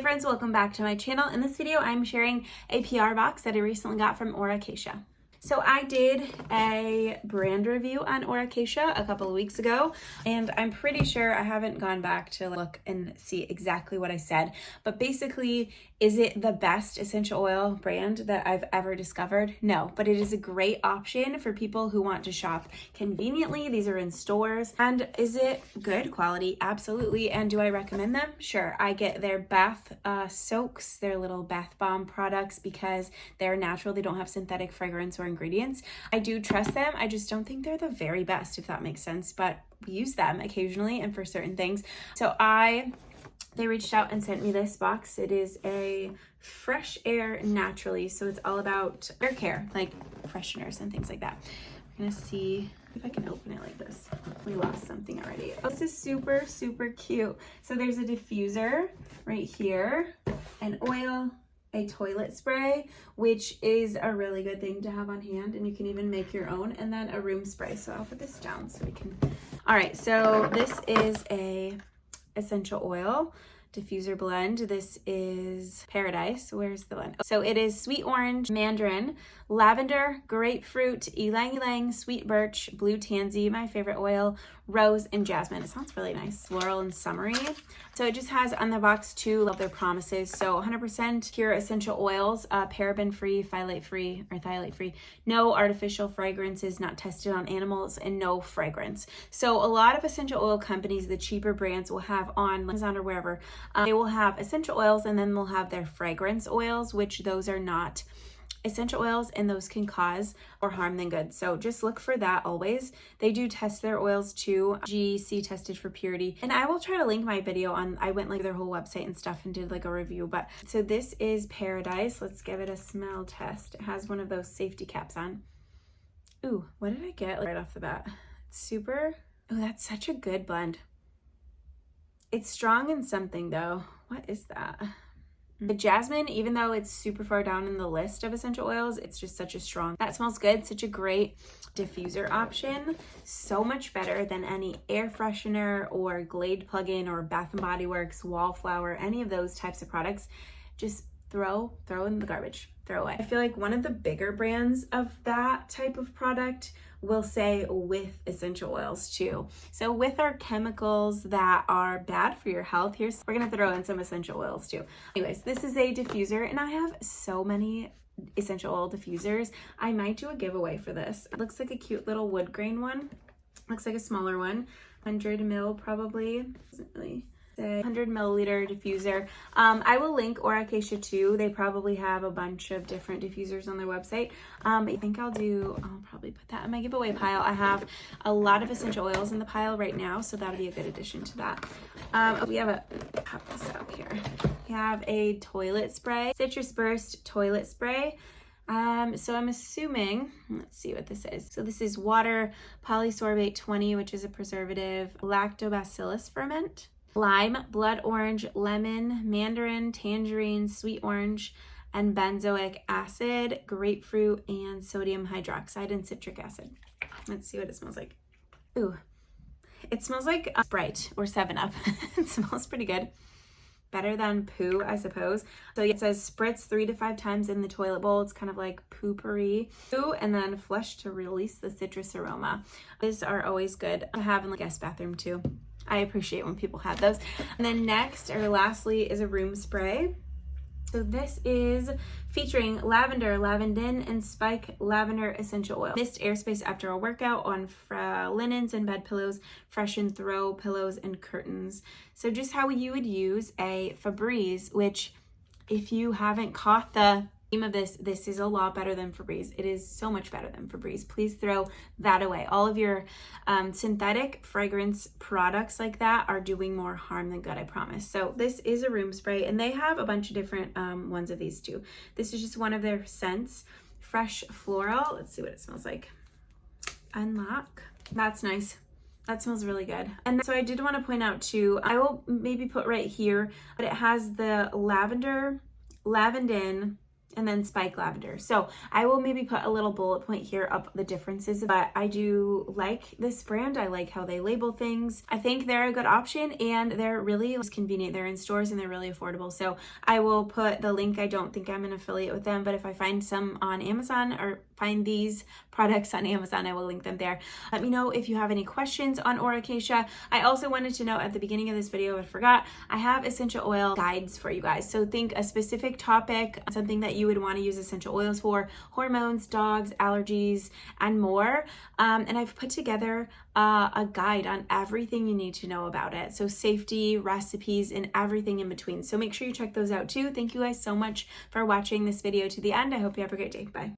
Hey friends, welcome back to my channel. In this video, I'm sharing a PR box that I recently got from Cacia. So I did a brand review on Cacia a couple of weeks ago, and I'm pretty sure I haven't gone back to look and see exactly what I said, but basically, is it the best essential oil brand that I've ever discovered? No, but it is a great option for people who want to shop conveniently. These are in stores. And is it good quality? Absolutely. And do I recommend them? Sure. I get their bath soaks, their little bath bomb products, because they're natural. They don't have synthetic fragrance or ingredients. I do trust them. I just don't think they're the very best, if that makes sense, but we use them occasionally and for certain things. So they reached out and sent me this box. It is a fresh air naturally. So it's all about air care, like fresheners and things like that. We're gonna see if I can open it like this. We lost something already. Oh, this is super, super cute. So there's a diffuser right here, an oil, a toilet spray, which is a really good thing to have on hand, and you can even make your own, and then a room spray. So I'll put this down so we can. All right, so this is a essential oil diffuser blend. This is Paradise. Where's the blend? So it is sweet orange, mandarin, lavender, grapefruit, ylang ylang, sweet birch, blue tansy, my favorite oil, rose, and jasmine. It sounds really nice, floral and summery. So it just has on the box too of their promises. So 100% pure essential oils, paraben free, phthalate free, no artificial fragrances, not tested on animals, and no fragrance. So a lot of essential oil companies, the cheaper brands, will have on Amazon or wherever, they will have essential oils, and then they'll have their fragrance oils, which those are not essential oils, and those can cause more harm than good. So just look for that always. They do test their oils too, GC tested for purity. And I will try to link my video on, I went like their whole website and stuff and did like a review. But so this is Paradise. Let's give it a smell test. It has one of those safety caps on. Ooh, what did I get like right off the bat? It's super, oh, that's such a good blend. It's strong in something though. What is that? The jasmine, even though it's super far down in the list of essential oils, it's just such a strong, that smells good. Such a great diffuser option. So much better than any air freshener or Glade plug-in or Bath & Body Works, Wallflower, any of those types of products. Just throw in the garbage, throw away. I feel like one of the bigger brands of that type of product will say with essential oils too. So with our chemicals that are bad for your health, we're gonna throw in some essential oils too. Anyways, this is a diffuser, and I have so many essential oil diffusers. I might do a giveaway for this. It looks like a cute little wood grain one. Looks like a smaller one, 100 ml probably. Doesn't really say. 100 milliliter diffuser. I will link Cacia too. They probably have a bunch of different diffusers on their website. I think I'll probably put that in my giveaway pile. I have a lot of essential oils in the pile right now, so that'll be a good addition to that. We have pop this out here. We have a toilet spray, citrus burst toilet spray. So I'm assuming, let's see what this is. So this is water, polysorbate 20, which is a preservative, lactobacillus ferment, lime, blood orange, lemon, mandarin, tangerine, sweet orange, and benzoic acid, grapefruit, and sodium hydroxide and citric acid. Let's see what it smells like. Ooh, it smells like Sprite or 7-Up. It smells pretty good. Better than poo, I suppose. So it says spritz 3 to 5 times in the toilet bowl. It's kind of like poopery. Poo, and then flush to release the citrus aroma. These are always good to have in the guest bathroom too. I appreciate when people have those. And then next, or lastly, is a room spray. So this is featuring lavender, lavandin, and spike lavender essential oil. Mist airspace after a workout on linens and bed pillows, freshen throw pillows and curtains. So just how you would use a Febreze, which if you haven't caught the theme of this is a lot better than Febreze. It is so much better than Febreze. Please throw that away. All of your synthetic fragrance products like that are doing more harm than good, I promise. So this is a room spray, and they have a bunch of different ones of these too. This is just one of their scents, fresh floral. Let's see what it smells like. Unlock. That's nice. That smells really good. And so I did want to point out too, I will maybe put right here, but it has the lavender, lavandin, and then spike lavender. So I will maybe put a little bullet point here of the differences, but I do like this brand. I like how they label things. I think they're a good option, and they're really convenient. They're in stores and they're really affordable. So I will put the link. I don't think I'm an affiliate with them, but if I find some on Amazon or find these products on Amazon, I will link them there. Let me know if you have any questions on Acacia. I also wanted to know at the beginning of this video, I forgot, I have essential oil guides for you guys. So think a specific topic, something that you would want to use essential oils for, hormones, dogs, allergies, and more. And I've put together a guide on everything you need to know about it. So safety, recipes, and everything in between. So make sure you check those out too. Thank you guys so much for watching this video to the end. I hope you have a great day. Bye.